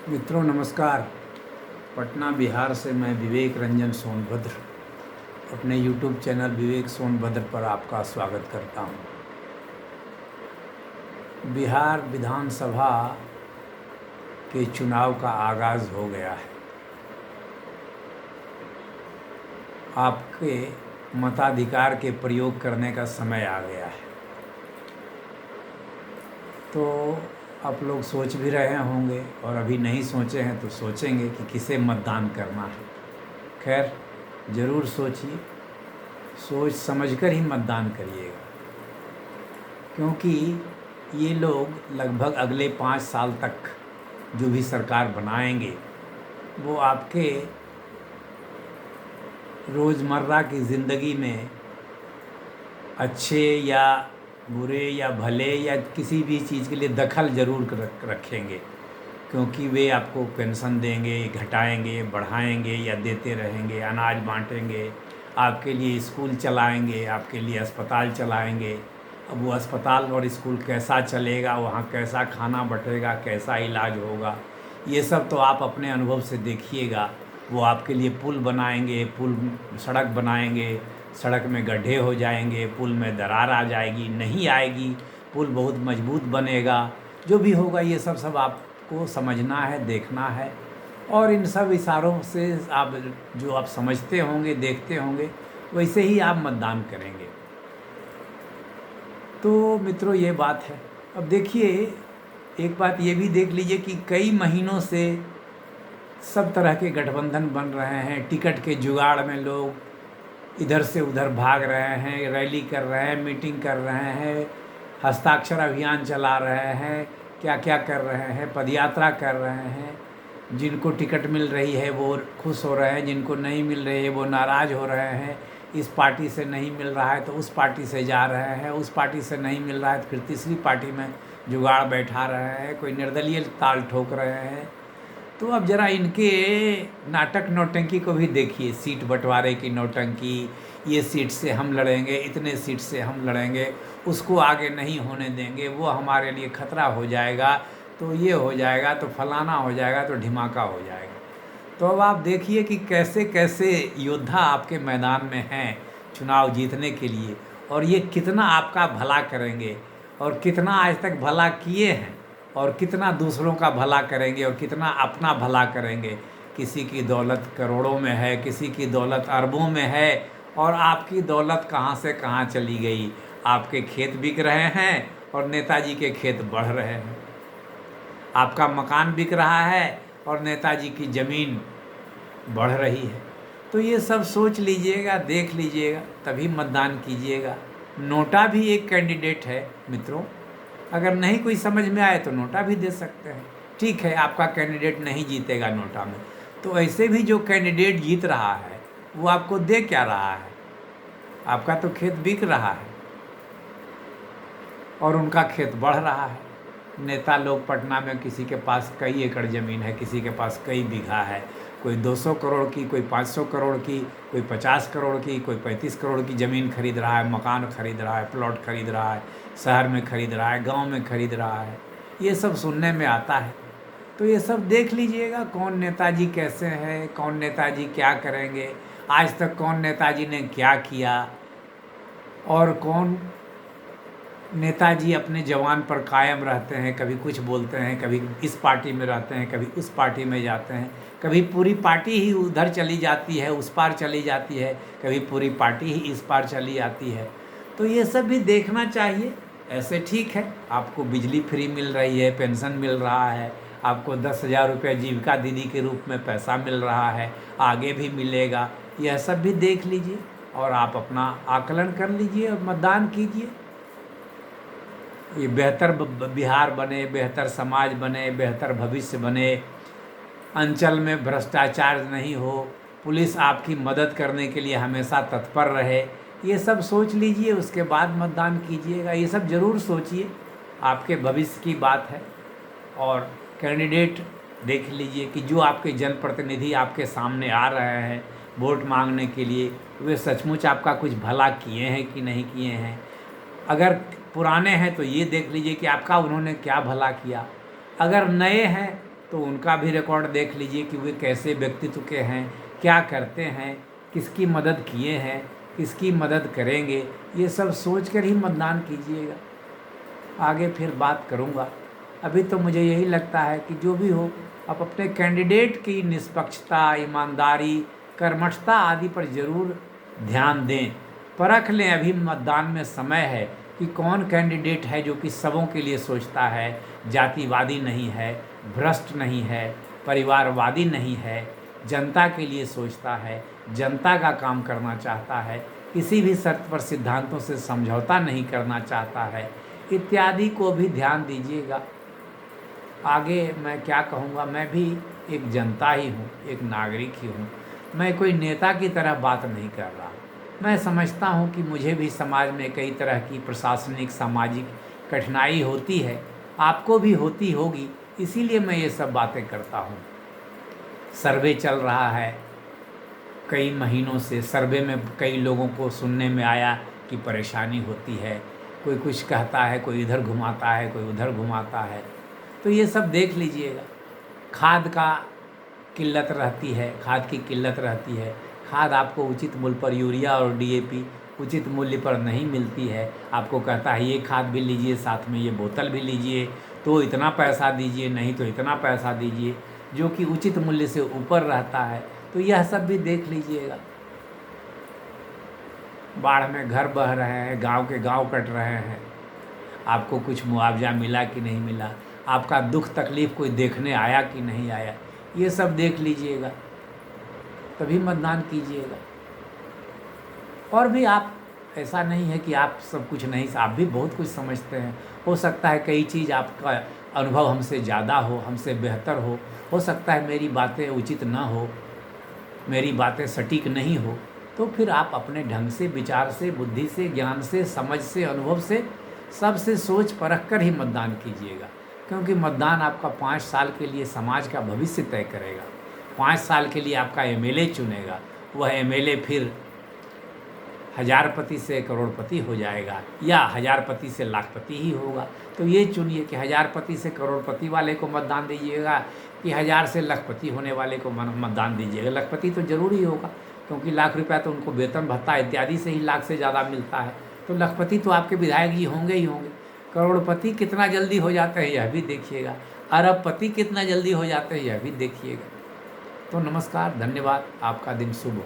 मित्रों नमस्कार। पटना बिहार से मैं विवेक रंजन सोनभद्र अपने YouTube चैनल विवेक सोनभद्र पर आपका स्वागत करता हूं। बिहार विधानसभा के चुनाव का आगाज़ हो गया है। आपके मताधिकार के प्रयोग करने का समय आ गया है। तो आप लोग सोच भी रहे होंगे और अभी नहीं सोचे हैं तो सोचेंगे कि किसे मतदान करना है। खैर ज़रूर सोचिए, सोच समझकर ही मतदान करिएगा, क्योंकि ये लोग लगभग अगले 5 साल तक जो भी सरकार बनाएंगे वो आपके रोज़मर्रा की ज़िंदगी में अच्छे या बुरे या भले या किसी भी चीज़ के लिए दखल ज़रूर रखेंगे, क्योंकि वे आपको पेंशन देंगे, घटाएंगे, बढ़ाएंगे या देते रहेंगे, अनाज बांटेंगे, आपके लिए स्कूल चलाएंगे, आपके लिए अस्पताल चलाएंगे। अब वो अस्पताल और स्कूल कैसा चलेगा, वहाँ कैसा खाना बटेगा, कैसा इलाज होगा, ये सब तो आप अपने अनुभव से देखिएगा। वो आपके लिए पुल बनाएंगे, सड़क बनाएंगे, सड़क में गड्ढे हो जाएंगे, पुल में दरार आ जाएगी, नहीं आएगी, पुल बहुत मजबूत बनेगा। जो भी होगा ये सब आपको समझना है, देखना है, और इन सब इशारों से आप समझते होंगे, देखते होंगे, वैसे ही आप मतदान करेंगे। तो मित्रों ये बात है। अब देखिए, एक बात ये भी देख लीजिए कि कई महीनों से सब तरह के गठबंधन बन रहे हैं। टिकट के जुगाड़ में लोग इधर से उधर भाग रहे हैं, रैली कर रहे हैं, मीटिंग कर रहे हैं, हस्ताक्षर अभियान चला रहे हैं, क्या क्या कर रहे हैं, पदयात्रा कर रहे हैं। जिनको टिकट मिल रही है वो खुश हो रहे हैं, जिनको नहीं मिल रही है वो नाराज़ हो रहे हैं। इस पार्टी से नहीं मिल रहा है तो उस पार्टी से जा रहे हैं, उस पार्टी से नहीं मिल रहा है तो फिर तीसरी पार्टी में जुगाड़ बैठा रहे हैं, कोई निर्दलीय ताल ठोक रहे हैं। तो अब ज़रा इनके नाटक नौटंकी को भी देखिए। सीट बंटवारे की नौटंकी, ये सीट से हम लड़ेंगे, इतने सीट से हम लड़ेंगे, उसको आगे नहीं होने देंगे, वो हमारे लिए खतरा हो जाएगा, तो ये हो जाएगा, तो फलाना हो जाएगा, तो ढिमाका हो जाएगा। तो अब आप देखिए कि कैसे कैसे योद्धा आपके मैदान में हैं चुनाव जीतने के लिए, और ये कितना आपका भला करेंगे, और कितना आज तक भला किए हैं, और कितना दूसरों का भला करेंगे, और कितना अपना भला करेंगे। किसी की दौलत करोड़ों में है, किसी की दौलत अरबों में है, और आपकी दौलत कहाँ से कहाँ चली गई। आपके खेत बिक रहे हैं और नेताजी के खेत बढ़ रहे हैं। आपका मकान बिक रहा है और नेताजी की ज़मीन बढ़ रही है। तो ये सब सोच लीजिएगा, देख लीजिएगा, तभी मतदान कीजिएगा। नोटा भी एक कैंडिडेट है मित्रों। अगर नहीं कोई समझ में आए तो नोटा भी दे सकते हैं। ठीक है, आपका कैंडिडेट नहीं जीतेगा नोटा में, तो ऐसे भी जो कैंडिडेट जीत रहा है वो आपको दे क्या रहा है? आपका तो खेत बिक रहा है और उनका खेत बढ़ रहा है। नेता लोग पटना में किसी के पास कई एकड़ ज़मीन है, किसी के पास कई बीघा है, कोई 200 करोड़ की, कोई 500 करोड़ की, कोई 50 करोड़ की, कोई 35 करोड़ की ज़मीन खरीद रहा है, मकान खरीद रहा है, प्लॉट खरीद रहा है, शहर में खरीद रहा है, गांव में खरीद रहा है। ये सब सुनने में आता है। तो ये सब देख लीजिएगा, कौन नेताजी कैसे हैं, कौन नेताजी क्या करेंगे, आज तक कौन नेताजी ने क्या किया, और कौन नेताजी अपने जवान पर कायम रहते हैं। कभी कुछ बोलते हैं, कभी इस पार्टी में रहते हैं, कभी उस पार्टी में जाते हैं, कभी पूरी पार्टी ही उधर चली जाती है, उस पार चली जाती है, कभी पूरी पार्टी ही इस पार चली आती है। तो ये सब भी देखना चाहिए। ऐसे ठीक है, आपको बिजली फ्री मिल रही है, पेंशन मिल रहा है, आपको 10,000 रुपये जीविका दीदी के रूप में पैसा मिल रहा है, आगे भी मिलेगा। यह सब भी देख लीजिए और आप अपना आकलन कर लीजिए और मतदान कीजिए। ये बेहतर बिहार बने, बेहतर समाज बने, बेहतर भविष्य बने, अंचल में भ्रष्टाचार नहीं हो, पुलिस आपकी मदद करने के लिए हमेशा तत्पर रहे। ये सब सोच लीजिए, उसके बाद मतदान कीजिएगा। ये सब ज़रूर सोचिए, आपके भविष्य की बात है। और कैंडिडेट देख लीजिए कि जो आपके जनप्रतिनिधि आपके सामने आ रहे हैं वोट मांगने के लिए, वे सचमुच आपका कुछ भला किए हैं कि नहीं किए हैं। अगर पुराने हैं तो ये देख लीजिए कि आपका उन्होंने क्या भला किया। अगर नए हैं तो उनका भी रिकॉर्ड देख लीजिए कि वे कैसे व्यक्तित्व के हैं, क्या करते हैं, किसकी मदद किए हैं, किसकी मदद करेंगे, ये सब सोच कर ही मतदान कीजिएगा। आगे फिर बात करूँगा। अभी तो मुझे यही लगता है कि जो भी हो, आप अपने कैंडिडेट की निष्पक्षता, ईमानदारी, कर्मठता आदि पर ज़रूर ध्यान दें। परख लें, अभी मतदान में समय है कि कौन कैंडिडेट है जो कि सबों के लिए सोचता है, जातिवादी नहीं है, भ्रष्ट नहीं है, परिवारवादी नहीं है, जनता के लिए सोचता है, जनता का काम करना चाहता है, किसी भी शर्त पर सिद्धांतों से समझौता नहीं करना चाहता है, इत्यादि को भी ध्यान दीजिएगा। आगे मैं क्या कहूँगा, मैं भी एक जनता ही हूँ, एक नागरिक ही हूँ। मैं कोई नेता की तरह बात नहीं कर रहा। मैं समझता हूँ कि मुझे भी समाज में कई तरह की प्रशासनिक, सामाजिक कठिनाई होती है, आपको भी होती होगी, इसीलिए मैं ये सब बातें करता हूँ। सर्वे चल रहा है कई महीनों से। सर्वे में कई लोगों को सुनने में आया कि परेशानी होती है, कोई कुछ कहता है, कोई इधर घुमाता है, कोई उधर घुमाता है। तो ये सब देख लीजिएगा। खाद का किल्लत रहती है, खाद की किल्लत रहती है। खाद आपको उचित मूल्य पर, यूरिया और डीएपी उचित मूल्य पर नहीं मिलती है। आपको कहता है ये खाद भी लीजिए, साथ में ये बोतल भी लीजिए, तो इतना पैसा दीजिए, नहीं तो इतना पैसा दीजिए, जो कि उचित मूल्य से ऊपर रहता है। तो यह सब भी देख लीजिएगा। बाढ़ में घर बह रहे हैं, गांव के गांव कट रहे हैं, आपको कुछ मुआवजा मिला कि नहीं मिला, आपका दुख तकलीफ़ कोई देखने आया कि नहीं आया, ये सब देख लीजिएगा, तभी मतदान कीजिएगा। और भी आप, ऐसा नहीं है कि आप सब कुछ नहीं, आप भी बहुत कुछ समझते हैं। हो सकता है कई चीज़ आपका अनुभव हमसे ज़्यादा हो, हमसे बेहतर हो सकता है मेरी बातें उचित ना हो, मेरी बातें सटीक नहीं हो, तो फिर आप अपने ढंग से, विचार से, बुद्धि से, ज्ञान से, समझ से, अनुभव से, सबसे सोच परख कर ही मतदान कीजिएगा। क्योंकि मतदान आपका 5 साल के लिए समाज का भविष्य तय करेगा। 5 साल के लिए आपका एमएलए चुनेगा। वह एमएलए फिर हजारपति से करोड़पति हो जाएगा, या हजारपति से लाखपति ही होगा। तो ये चुनिए कि हजारपति से करोड़पति वाले को मतदान दीजिएगा कि 1000 से लाखपति होने वाले को मतदान दीजिएगा। लाखपति तो जरूर ही होगा, क्योंकि लाख रुपया तो उनको वेतन भत्ता इत्यादि से ही लाख से ज़्यादा मिलता है। तो लाखपति तो आपके विधायक ही होंगे। करोड़पति कितना जल्दी हो जाते हैं यह भी देखिएगा। अरबपति कितना जल्दी हो जाते हैं यह भी देखिएगा। तो नमस्कार, धन्यवाद, आपका दिन शुभ हो।